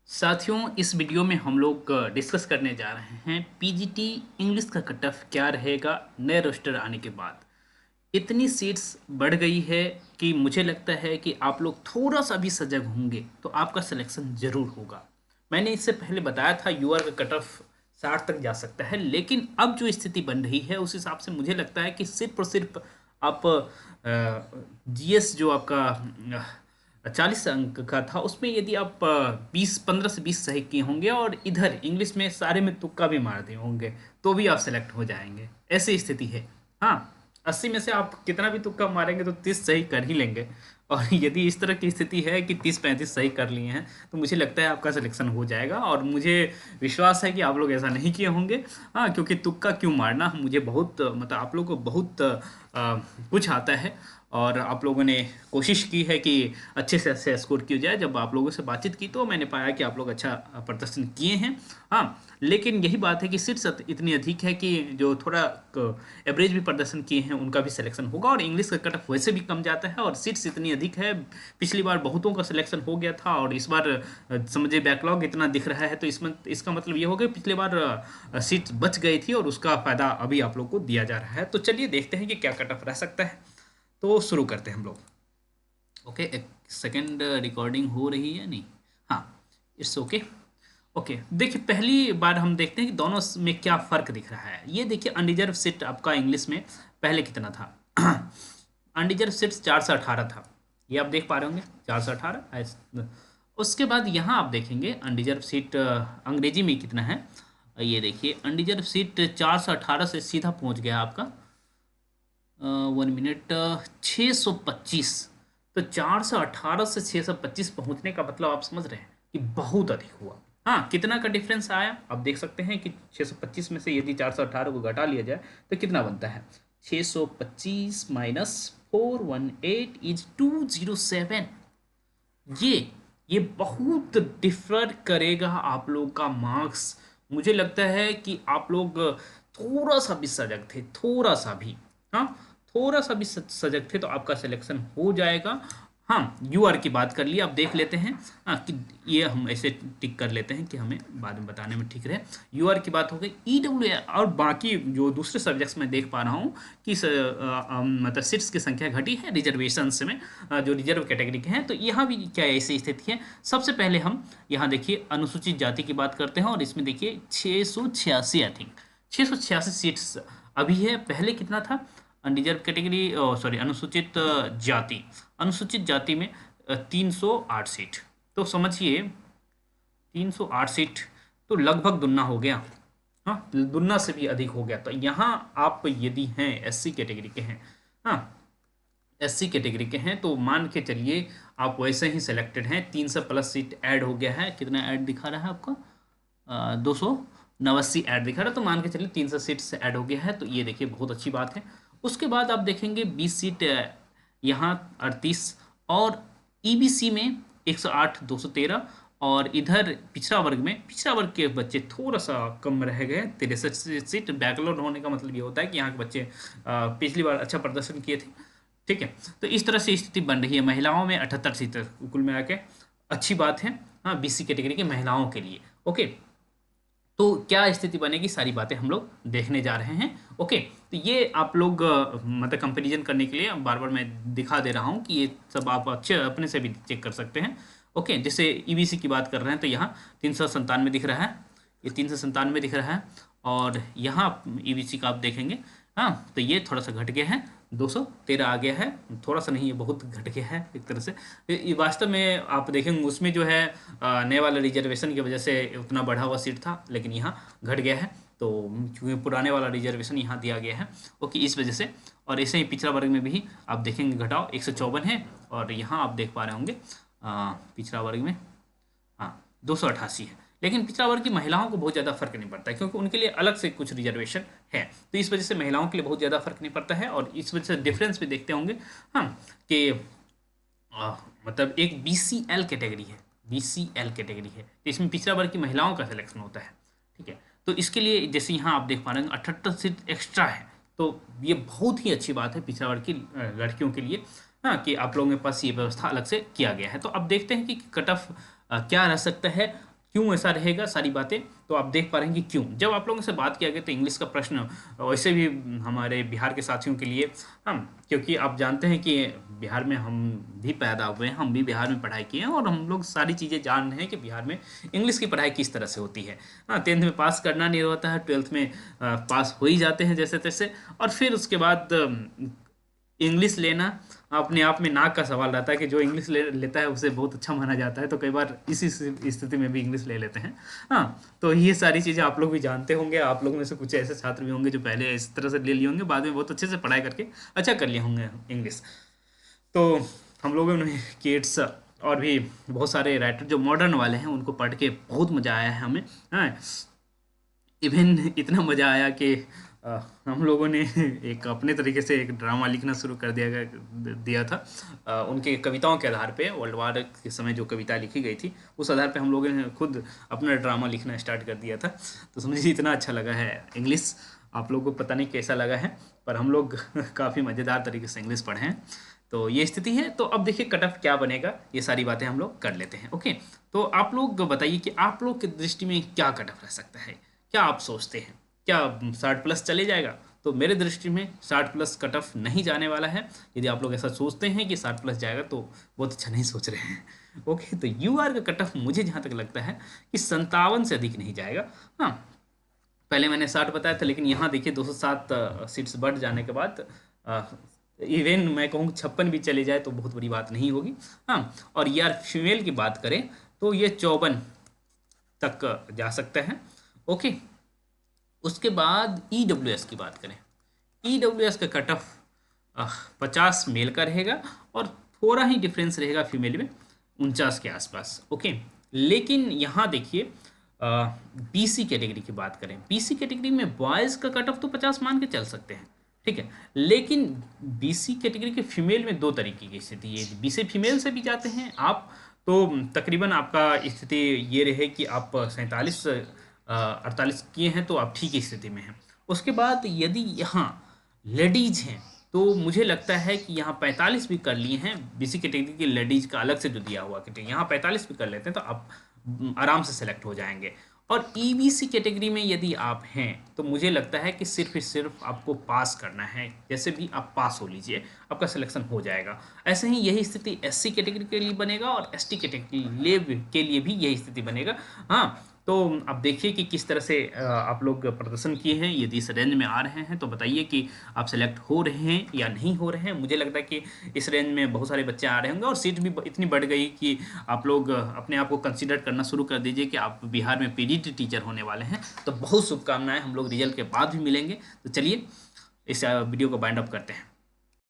साथियों, इस वीडियो में हम लोग डिस्कस करने जा रहे हैं पीजीटी इंग्लिश का कट ऑफ क्या रहेगा नए रोस्टर आने के बाद। इतनी सीट्स बढ़ गई है कि मुझे लगता है कि आप लोग थोड़ा सा भी सजग होंगे तो आपका सिलेक्शन ज़रूर होगा। मैंने इससे पहले बताया था यूआर का कट ऑफ 60 तक जा सकता है, लेकिन अब जो स्थिति बन रही है उस हिसाब से मुझे लगता है कि सिर्फ और सिर्फ आप जीएस जो आपका 40 अंक का था उसमें यदि आप 15 से 20 सही किए होंगे और इधर इंग्लिश में सारे में तुक्का भी मार दिए होंगे तो भी आप सेलेक्ट हो जाएंगे। ऐसी स्थिति है। हाँ, 80 में से आप कितना भी तुक्का मारेंगे तो 30 सही कर ही लेंगे। और यदि इस तरह की स्थिति है कि 30-35 सही कर लिए हैं तो मुझे लगता है आपका सिलेक्शन हो जाएगा, और मुझे विश्वास है कि आप लोग ऐसा नहीं किए होंगे। हाँ, क्योंकि तुक्का क्यों मारना, मुझे बहुत मतलब आप लोगों को बहुत कुछ आता है और आप लोगों ने कोशिश की है कि अच्छे से अच्छे स्कोर किया जाए। जब आप लोगों से बातचीत की तो मैंने पाया कि आप लोग अच्छा प्रदर्शन किए हैं। हाँ, लेकिन यही बात है कि सीट्स इतनी अधिक है कि जो थोड़ा एवरेज भी प्रदर्शन किए हैं उनका भी सिलेक्शन होगा, और इंग्लिश का कट ऑफ वैसे भी कम जाता है और सीट्स इतनी अधिक है। पिछली बार बहुतों का सिलेक्शन हो गया था और इस बार समझिए बैकलॉग इतना दिख रहा है, तो इसमें इसका मतलब ये हो गया पिछली बार सीट्स बच गई थी और उसका फ़ायदा अभी आप लोग को दिया जा रहा है। तो चलिए देखते हैं कि क्या कट ऑफ रह सकता है। तो शुरू करते हैं हम लोग। ओके, एक सेकेंड, रिकॉर्डिंग हो रही है नहीं? हाँ, इट्स ओके। ओके, देखिए पहली बार हम देखते हैं कि दोनों में क्या फ़र्क दिख रहा है। ये देखिए अनडिजर्व सीट आपका इंग्लिश में पहले कितना था। अनडिजर्व सीट्स 418 था, ये आप देख पा रहे होंगे 418। उसके बाद यहाँ आप देखेंगे अनडिजर्व सीट अंग्रेजी में कितना है। ये देखिए अनडिजर्व सीट 418 से सीधा पहुँच गया आपका 1 मिनट 625। तो 418 से 625 पहुंचने का मतलब आप समझ रहे हैं कि बहुत अधिक हुआ। हाँ, कितना का डिफरेंस आया आप देख सकते हैं कि 625 में से यदि 418 को घटा लिया जाए तो कितना बनता है। 625 माइनस 418 इज 207। ये बहुत डिफर करेगा आप लोग का मार्क्स। मुझे लगता है कि आप लोग थोड़ा सा भी सजग थे, थोड़ा सा भी, हाँ, थोड़ा सा भी सजग थे तो आपका सिलेक्शन हो जाएगा। हाँ, यूआर की बात कर ली, अब देख लेते हैं। हाँ, कि ये हम ऐसे टिक कर लेते हैं कि हमें बाद में बताने में ठीक रहे। यूआर की बात हो गई। ईडब्ल्यू और बाकी जो दूसरे सब्जेक्ट्स में देख पा रहा हूँ कि मतलब सीट्स की संख्या घटी है रिजर्वेशन में, जो रिजर्व कैटेगरी के हैं। तो यहाँ भी क्या ऐसी स्थिति है। सबसे पहले हम यहाँ देखिए अनुसूचित जाति की बात करते हैं और इसमें देखिए 686 आई थिंक 686 सीट्स अभी है। पहले कितना था अनरिजर्व कैटेगरी, सॉरी अनुसूचित जाति, अनुसूचित जाति में 308 सीट। तो समझिए 308 सीट तो लगभग दुगना हो गया। हाँ, दुगना से भी अधिक हो गया। तो यहाँ आप यदि हैं एससी कैटेगरी के हैं, हाँ एससी कैटेगरी के हैं, तो मान के चलिए आप वैसे ही सिलेक्टेड हैं। 300 प्लस सीट ऐड हो गया है। कितना ऐड दिखा रहा है आपका 289 ऐड दिखा रहा है, तो मान के चलिए 300 सीट से ऐड हो गया है। तो ये देखिए बहुत अच्छी बात है। उसके बाद आप देखेंगे 20 सीट यहाँ 38, और ईबीसी में 108 213, और इधर पिछड़ा वर्ग के बच्चे थोड़ा सा कम रह गए 63 सीट। बैकलॉग होने का मतलब ये होता है कि यहाँ के बच्चे पिछली बार अच्छा प्रदर्शन किए थे। ठीक है, तो इस तरह से स्थिति बन रही है। महिलाओं में 78 सीट कुल मिला के, अच्छी बात है। हाँ, बीसी कैटेगरी के महिलाओं के लिए। ओके, तो क्या स्थिति बनेगी सारी बातें हम लोग देखने जा रहे हैं। ओके, तो ये आप लोग मतलब कंपैरिजन करने के लिए बार बार मैं दिखा दे रहा हूँ कि ये सब आप अच्छे अपने से भी चेक कर सकते हैं। ओके, जैसे ईबीसी की बात कर रहे हैं तो यहाँ 397 दिख रहा है, ये 397 दिख रहा है, और यहाँ ईबीसी का आप देखेंगे, हाँ, तो ये थोड़ा सा घट गया है, 213 आ गया है। थोड़ा सा नहीं, ये बहुत घट गया है एक तरह से। ये वास्तव में आप देखेंगे उसमें जो है नए वाला रिजर्वेशन की वजह से उतना बढ़ा हुआ सीट था, लेकिन यहाँ घट गया है। तो क्योंकि पुराने वाला रिजर्वेशन यहाँ दिया गया है, ओके, इस वजह से। और ऐसे ही पिछड़ा वर्ग में भी आप देखेंगे घटाव 154 है, और यहाँ आप देख पा रहे होंगे पिछड़ा वर्ग में हाँ 288 है। लेकिन पिछड़ा वर्ग की महिलाओं को बहुत ज़्यादा फर्क नहीं पड़ता है, क्योंकि उनके लिए अलग से कुछ रिजर्वेशन है। तो इस वजह से महिलाओं के लिए बहुत ज़्यादा फर्क नहीं पड़ता है, और इस वजह से डिफरेंस भी देखते होंगे हाँ कि मतलब एक बीसीएल कैटेगरी है, बीसीएल कैटेगरी है, तो इसमें पिछड़ा वर्ग की महिलाओं का सिलेक्शन होता है। ठीक है, तो इसके लिए जैसे यहाँ आप देख पा रहे हैं 78 सीट एक्स्ट्रा है, तो ये बहुत ही अच्छी बात है पिछड़ा वर्ग की लड़कियों के लिए, हाँ, कि आप लोगों के पास ये व्यवस्था अलग से किया गया है। तो अब देखते हैं कि कट ऑफ क्या रह सकता है क्यों ऐसा रहेगा सारी बातें तो आप देख पा रहे हैं कि क्यों। जब आप लोगों से बात किया गया तो इंग्लिश का प्रश्न वैसे भी हमारे बिहार के साथियों के लिए, हम क्योंकि आप जानते हैं कि बिहार में हम भी पैदा हुए हैं, हम भी बिहार में पढ़ाई किए हैं और हम लोग सारी चीज़ें जान रहे हैं कि बिहार में इंग्लिश की पढ़ाई किस तरह से होती है। हाँ, 10th में पास करना नहीं होता है, 12th में पास हो ही जाते हैं जैसे तैसे, और फिर उसके बाद इंग्लिश लेना अपने आप में नाक का सवाल रहता है कि जो इंग्लिश लेता है उसे बहुत अच्छा माना जाता है, तो कई बार इसी स्थिति में भी इंग्लिश ले लेते हैं। हाँ, तो ये सारी चीज़ें आप लोग भी जानते होंगे, आप लोग में से कुछ ऐसे छात्र भी होंगे जो पहले इस तरह से ले लिए होंगे, बाद में बहुत अच्छे से पढ़ाई करके अच्छा कर लिए होंगे इंग्लिश। तो हम लोगों ने केट्स और भी बहुत सारे राइटर जो मॉडर्न वाले हैं उनको पढ़ के बहुत मज़ा आया है हमें। हाँ, इवन इतना मज़ा आया कि हम लोगों ने एक अपने तरीके से एक ड्रामा लिखना शुरू कर दिया था उनके कविताओं के आधार पे। वर्ल्ड वार के समय जो कविता लिखी गई थी उस आधार पे हम लोगों ने खुद अपना ड्रामा लिखना स्टार्ट कर दिया था। तो समझिए इतना अच्छा लगा है इंग्लिश, आप लोगों को पता नहीं कैसा लगा है, पर हम लोग काफ़ी मज़ेदार तरीके से इंग्लिश पढ़े हैं। तो ये स्थिति है। तो अब देखिए कट ऑफ क्या बनेगा, ये सारी बातें हम लोग कर लेते हैं। ओके, तो आप लोग बताइए कि आप लोग की दृष्टि में क्या कट ऑफ रह सकता है, क्या आप सोचते हैं, क्या 60+ चले जाएगा? तो मेरे दृष्टि में 60+ कट ऑफ नहीं जाने वाला है। यदि आप लोग ऐसा सोचते हैं कि 60+ जाएगा तो बहुत अच्छा नहीं सोच रहे हैं। ओके, तो यूआर का कट ऑफ मुझे जहाँ तक लगता है कि 57 से अधिक नहीं जाएगा। हाँ, पहले मैंने 60 बताया था, लेकिन यहाँ देखिए 207 सीट्स बढ़ जाने के बाद इवन मैं कहूँ 56 भी चले जाए तो बहुत बड़ी बात नहीं होगी। हाँ, और यार फीमेल की बात करें तो ये 54 तक जा सकता है। ओके, उसके बाद EWS की बात करें, EWS का कट ऑफ 50 मेल का रहेगा और थोड़ा ही डिफरेंस रहेगा फीमेल में 49 के आसपास। ओके, लेकिन यहाँ देखिए BC कैटेगरी की बात करें, BC कैटेगरी में बॉयज़ का कट ऑफ तो 50 मान के चल सकते हैं, ठीक है, लेकिन BC कैटेगरी के फीमेल में दो तरीके की स्थिति है। BC फीमेल से भी जाते हैं आप तो तकरीबन आपका स्थिति ये रहे कि आप 48 किए हैं तो आप ठीक ही स्थिति में हैं। उसके बाद यदि यहाँ लेडीज हैं तो मुझे लगता है कि यहाँ 45 भी कर लिए हैं, BC कैटेगरी की लेडीज का अलग से जो दिया हुआ कैटेगरी, यहाँ 45 भी कर लेते हैं तो आप आराम से सेलेक्ट हो जाएंगे। और EBC कैटेगरी में यदि आप हैं तो मुझे लगता है कि सिर्फ आपको पास करना है, जैसे भी आप पास हो लीजिए आपका सिलेक्शन हो जाएगा। ऐसे ही यही स्थिति SC कैटेगरी के लिए बनेगा और ST कैटेगरी के लिए भी यही स्थिति बनेगा। हाँ, तो अब देखिए कि किस तरह से आप लोग प्रदर्शन किए हैं। यदि इस रेंज में आ रहे हैं तो बताइए कि आप सेलेक्ट हो रहे हैं या नहीं हो रहे हैं। मुझे लगता है कि इस रेंज में बहुत सारे बच्चे आ रहे होंगे और सीट भी इतनी बढ़ गई कि आप लोग अपने आप को कंसीडर करना शुरू कर दीजिए कि आप बिहार में PDT टीचर होने वाले हैं। तो बहुत शुभकामनाएं, हम लोग रिजल्ट के बाद भी मिलेंगे। तो चलिए इस वीडियो को बाइंड अप करते हैं।